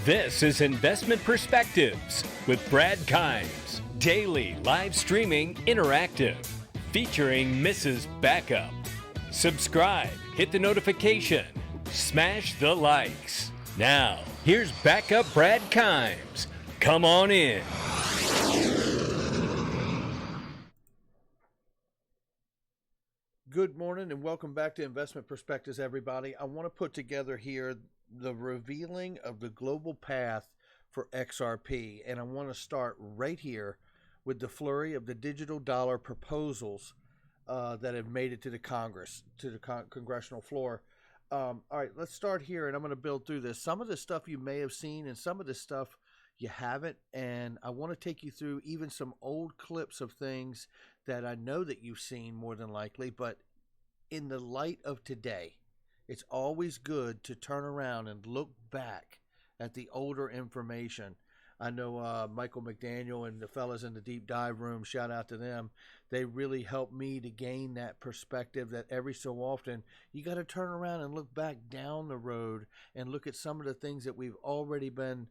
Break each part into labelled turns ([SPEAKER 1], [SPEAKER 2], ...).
[SPEAKER 1] This is Investment Perspectives with Brad Kimes. Daily live streaming interactive featuring Mrs. Backup. Subscribe, hit the notification, smash the likes. Now, here's Backup Brad Kimes. Come on in.
[SPEAKER 2] Good morning and welcome back to Investment Perspectives, everybody. I want to put together here the revealing of the global path for XRP, and I want to start right here with the flurry of the digital dollar proposals that have made it to the Congress, to the congressional floor. All right, let's start here, and I'm going to build through this. Some of this stuff you may have seen, and some of this stuff you haven't, and I want to take you through even some old clips of things that I know that you've seen more than likely, but in the light of today, it's always good to turn around and look back at the older information. I know Michael McDaniel and the fellas in the deep dive room, shout out to them. They really helped me to gain that perspective that every so often you got to turn around and look back down the road and look at some of the things that we've already been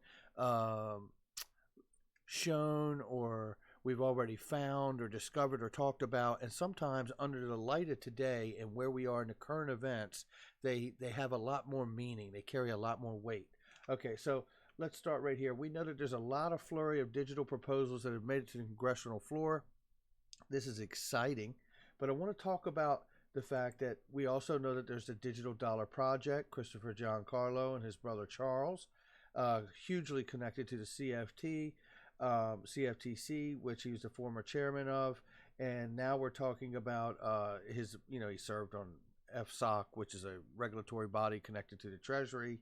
[SPEAKER 2] shown, or we've already found or discovered or talked about. And sometimes under the light of today and where we are in the current events, they have a lot more meaning. They carry a lot more weight. Okay, so let's start right here. We know that there's a lot of flurry of digital proposals that have made it to the congressional floor. This is exciting, but I want to talk about the fact that we also know that there's the Digital Dollar Project, Christopher Giancarlo and his brother Charles, hugely connected to the CFTC, which he was the former chairman of, and now we're talking about his, he served on FSOC, which is a regulatory body connected to the Treasury.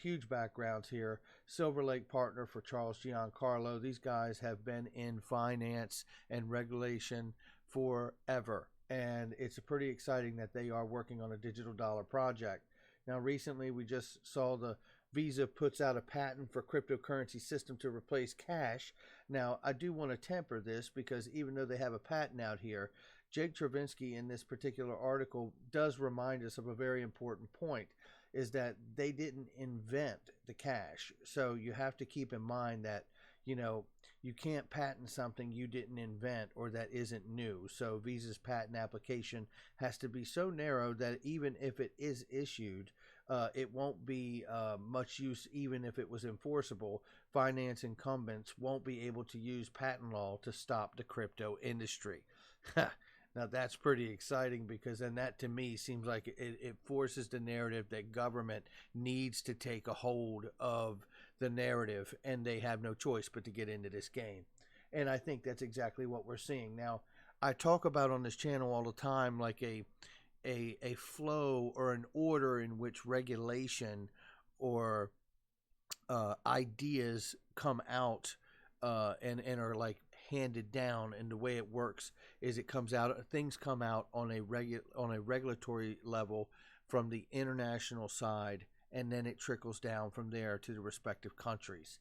[SPEAKER 2] Huge backgrounds here. Silver Lake partner for Charles Giancarlo. These guys have been in finance and regulation forever, and it's pretty exciting that they are working on a digital dollar project. Now, recently we just saw the Visa puts out a patent for cryptocurrency system to replace cash. Now, I do want to temper this because even though they have a patent out here, Jake Travinsky in this particular article does remind us of a very important point, is that they didn't invent the cash. So you have to keep in mind that, you can't patent something you didn't invent or that isn't new. So Visa's patent application has to be so narrow that even if it is issued, it won't be much use even if it was enforceable. Finance incumbents won't be able to use patent law to stop the crypto industry. Now that's pretty exciting, because then that to me seems like it forces the narrative that government needs to take a hold of the narrative, and they have no choice but to get into this game. And I think that's exactly what we're seeing. Now, I talk about on this channel all the time like a flow or an order in which regulation or ideas come out and are like handed down. And the way it works is things come out on a regulatory level from the international side, and then it trickles down from there to the respective countries.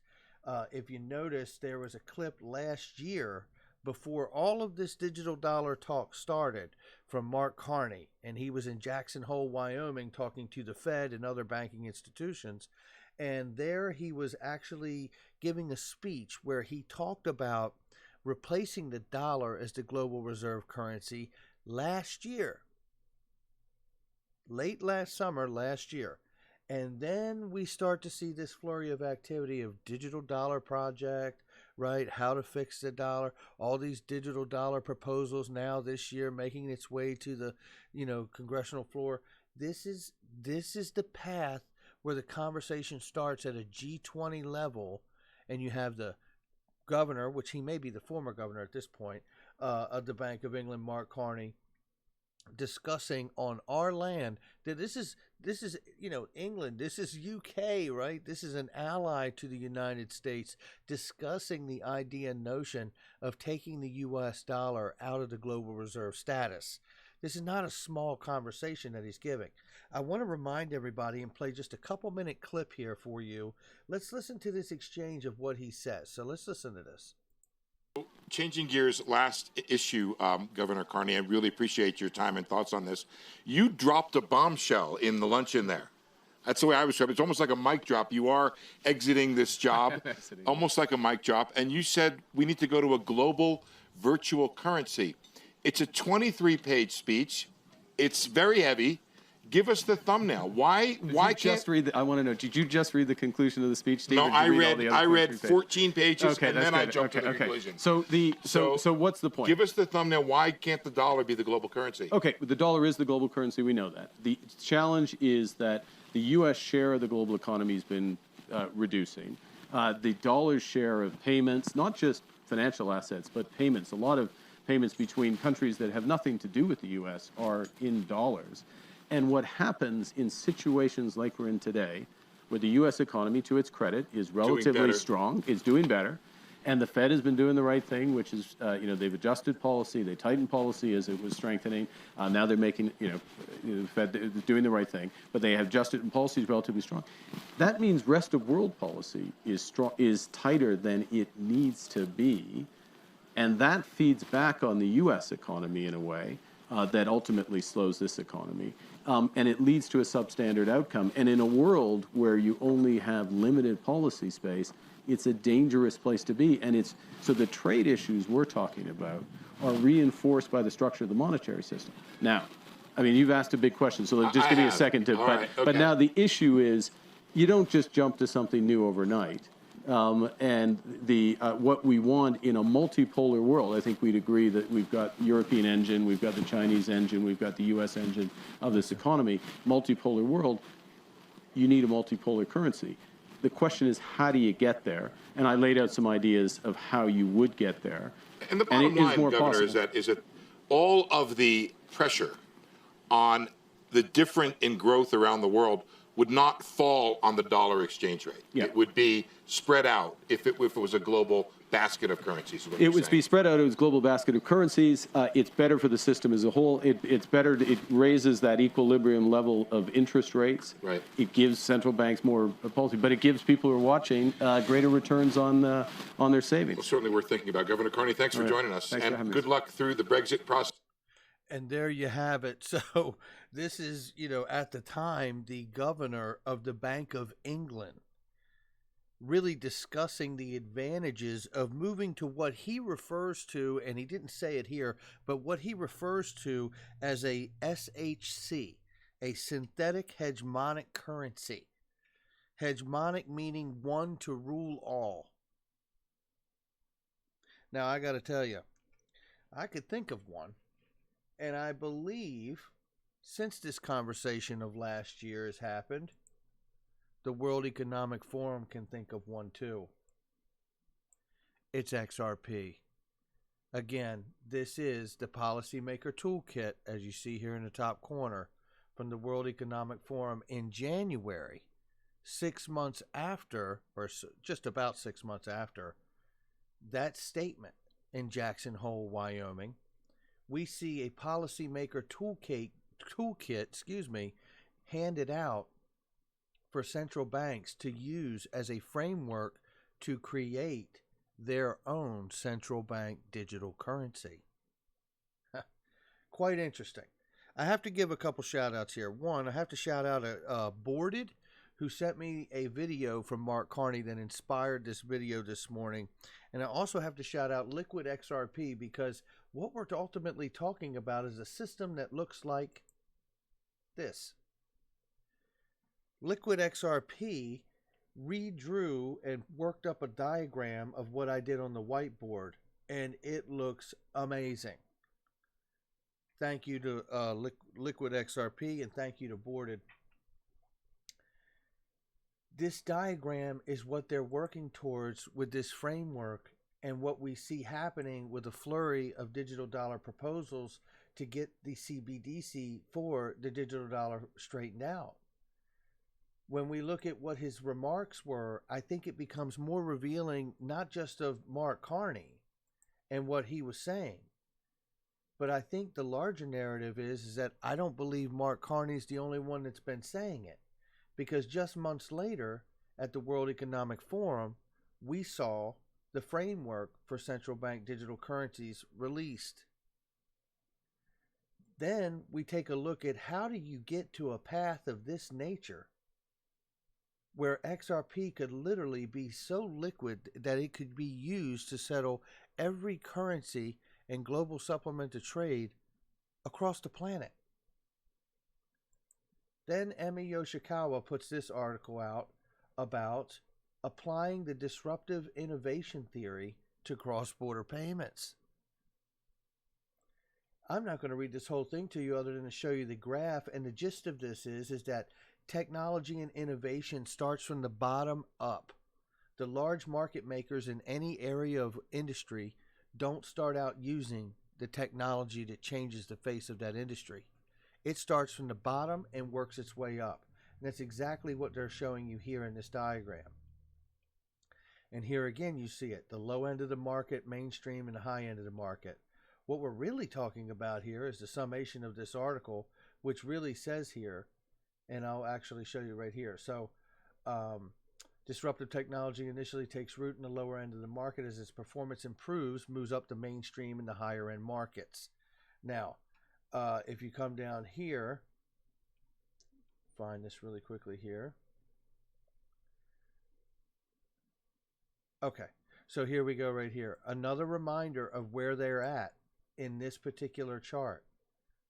[SPEAKER 2] If you notice, there was a clip last year before all of this digital dollar talk started from Mark Carney, and he was in Jackson Hole, Wyoming, talking to the Fed and other banking institutions. And there he was actually giving a speech where he talked about replacing the dollar as the global reserve currency last year, late last summer last year. And then we start to see this flurry of activity of digital dollar project, right? How to fix the dollar, all these digital dollar proposals now this year making its way to the, congressional floor. This is the path where the conversation starts at a G20 level, and you have the governor, which he may be the former governor at this point, of the Bank of England, Mark Carney, discussing on our land that this is England, this is UK, right? This is an ally to the United States, discussing the idea and notion of taking the US dollar out of the global reserve status. This is not a small conversation that he's giving. I want to remind everybody and play just a couple-minute clip here for you. Let's listen to this exchange of what he says. So let's listen to this.
[SPEAKER 3] Changing gears, last issue, Governor Carney, I really appreciate your time and thoughts on this. You dropped a bombshell in the luncheon there. That's the way I was described. It's almost like a mic drop. You are exiting this job, almost like a mic drop. And you said we need to go to a global virtual currency. It's a 23-page speech. It's very heavy. Give us the thumbnail. Why
[SPEAKER 4] just read I want to know, did you just read the conclusion of the speech, Steve?
[SPEAKER 3] No, I read 14 pages, and then I jumped to the conclusion.
[SPEAKER 4] So what's the point?
[SPEAKER 3] Give us the thumbnail. Why can't the dollar be the global currency?
[SPEAKER 4] Okay, the dollar is the global currency. We know that. The challenge is that the U.S. share of the global economy has been reducing. The dollar's share of payments, not just financial assets, but payments, a lot of payments between countries that have nothing to do with the U.S. are in dollars. And what happens in situations like we're in today, where the U.S. economy, to its credit, is relatively strong, is doing better, and the Fed has been doing the right thing, which is, they've adjusted policy, they tightened policy as it was strengthening. Now they're making, the Fed is doing the right thing, but they have adjusted and policy is relatively strong. That means rest of world policy is tighter than it needs to be, and that feeds back on the U.S. economy in a way that ultimately slows this economy. And it leads to a substandard outcome. And in a world where you only have limited policy space, it's a dangerous place to be. And so the trade issues we're talking about are reinforced by the structure of the monetary system. Now, I mean, you've asked a big question, so just give me a second to, but now the issue is you don't just jump to something new overnight. And what we want in a multipolar world, I think we'd agree that we've got the European engine, we've got the Chinese engine, we've got the U.S. engine of this economy. Multipolar world, you need a multipolar currency. The question is, how do you get there? And I laid out some ideas of how you would get there.
[SPEAKER 3] And the bottom line, Governor, is that all of the pressure on the difference in growth around the world would not fall on the dollar exchange rate. Yeah. It would be spread out if it was a global basket of currencies.
[SPEAKER 4] It would be spread out as a global basket of currencies. It's better for the system as a whole. It's better. It raises that equilibrium level of interest rates.
[SPEAKER 3] Right.
[SPEAKER 4] It gives central banks more policy, but it gives people who are watching greater returns on their savings.
[SPEAKER 3] Well, certainly worth thinking about. Governor Carney, thanks for joining us, and good luck through the Brexit process.
[SPEAKER 2] And there you have it. So this is, at the time, the governor of the Bank of England really discussing the advantages of moving to what he refers to, and he didn't say it here, but what he refers to as a SHC, a synthetic hegemonic currency. Hegemonic meaning one to rule all. Now, I got to tell you, I could think of one. And I believe, since this conversation of last year has happened, the World Economic Forum can think of one too. It's XRP. Again, this is the Policymaker Toolkit, as you see here in the top corner, from the World Economic Forum in January, 6 months after, or just about 6 months after, that statement in Jackson Hole, Wyoming. We see a policymaker toolkit, handed out for central banks to use as a framework to create their own central bank digital currency. Quite interesting. I have to give a couple shout outs here. One, I have to shout out Boarded, who sent me a video from Mark Carney that inspired this video this morning. And I also have to shout out Liquid XRP, because what we're ultimately talking about is a system that looks like this. Liquid XRP redrew and worked up a diagram of what I did on the whiteboard, and it looks amazing. Thank you to Liquid XRP, and thank you to Boarded. This diagram is what they're working towards with this framework, and what we see happening with a flurry of digital dollar proposals to get the CBDC for the digital dollar straightened out. When we look at what his remarks were, I think it becomes more revealing, not just of Mark Carney and what he was saying, but I think the larger narrative is that I don't believe Mark Carney's the only one that's been saying it. Because just months later, at the World Economic Forum, we saw the framework for central bank digital currencies released. Then we take a look at how do you get to a path of this nature where XRP could literally be so liquid that it could be used to settle every currency and global supplement of trade across the planet. Then Emi Yoshikawa puts this article out about applying the disruptive innovation theory to cross-border payments. I'm not going to read this whole thing to you other than to show you the graph, and the gist of this is that technology and innovation starts from the bottom up. The large market makers in any area of industry don't start out using the technology that changes the face of that industry. It starts from the bottom and works its way up. And that's exactly what they're showing you here in this diagram. And here again you see it, the low end of the market, mainstream, and the high end of the market. What we're really talking about here is the summation of this article, which really says here, and I'll actually show you right here. So disruptive technology initially takes root in the lower end of the market. As its performance improves, moves up the mainstream and the higher end markets. Now, if you come down here, find this really quickly here. Okay, so here we go right here. Another reminder of where they're at in this particular chart.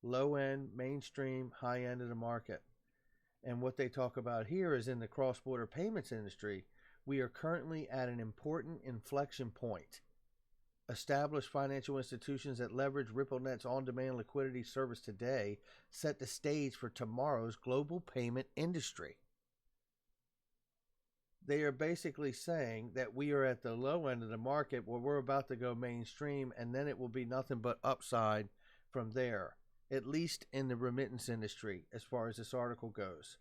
[SPEAKER 2] Low end, mainstream, high end of the market. And what they talk about here is in the cross-border payments industry, we are currently at an important inflection point. Established financial institutions that leverage RippleNet's on-demand liquidity service today set the stage for tomorrow's global payment industry. They are basically saying that we are at the low end of the market where we're about to go mainstream, and then it will be nothing but upside from there, at least in the remittance industry as far as this article goes.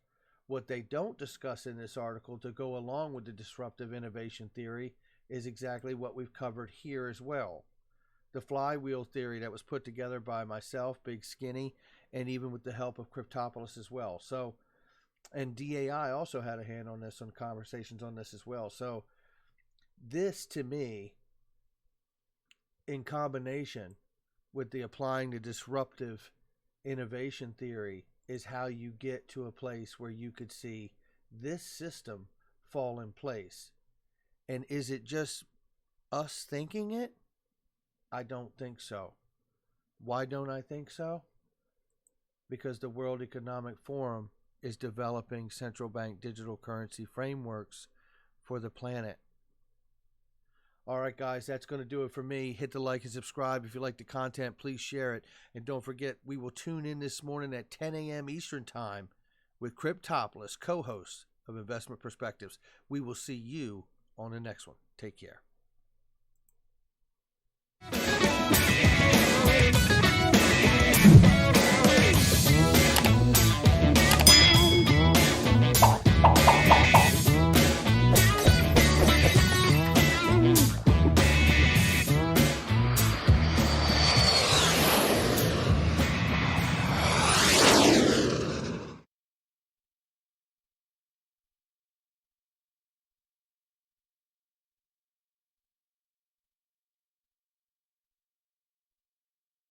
[SPEAKER 2] What they don't discuss in this article to go along with the disruptive innovation theory is exactly what we've covered here as well. The flywheel theory that was put together by myself, Big Skinny, and even with the help of Cryptopolis as well. So, and DAI also had a hand on this, on conversations on this as well. So this, to me, in combination with the applying the disruptive innovation theory, is how you get to a place where you could see this system fall in place. And is it just us thinking it? I don't think so. Why don't I think so? Because the World Economic Forum is developing central bank digital currency frameworks for the planet. All right, guys, that's going to do it for me. Hit the like and subscribe. If you like the content, please share it. And don't forget, we will tune in this morning at 10 a.m. Eastern Time with Cryptopolis, co-host of Investment Perspectives. We will see you on the next one. Take care.